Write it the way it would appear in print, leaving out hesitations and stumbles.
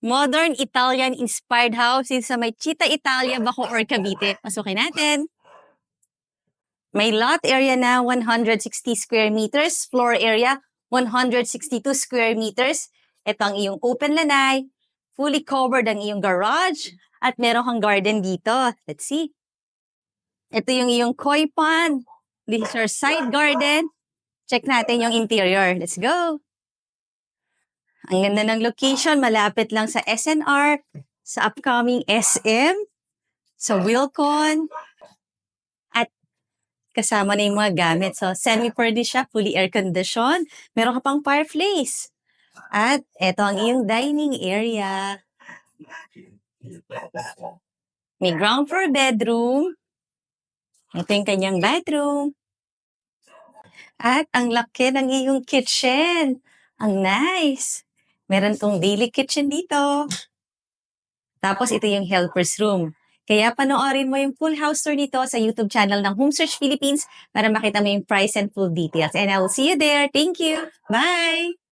Modern Italian-inspired house is sa may Chita Italia, Bacoor, Cavite. Pasukin natin. May lot area na 160 square meters, floor area 162 square meters. Ito ang iyong open lanay, fully covered ang iyong garage, at meron kang garden dito. Let's see. Ito yung iyong koi pond. This is your side garden. Check natin yung interior. Let's go. Ang ganda ng location, malapit lang sa SNR, sa upcoming SM, sa Wilcon, at kasama na yung mga gamit. So, semi-furnished siya, fully air-conditioned. Meron ka pang fireplace. At eto ang iyong dining area. May ground floor bedroom. Ito yung kanyang bathroom. At ang laki ng iyong kitchen. Ang nice. Meron tong daily kitchen dito. Tapos ito yung helper's room. Kaya panoorin mo yung full house tour nito sa YouTube channel ng Home Search Philippines para makita mo yung price and full details. And I will see you there. Thank you. Bye!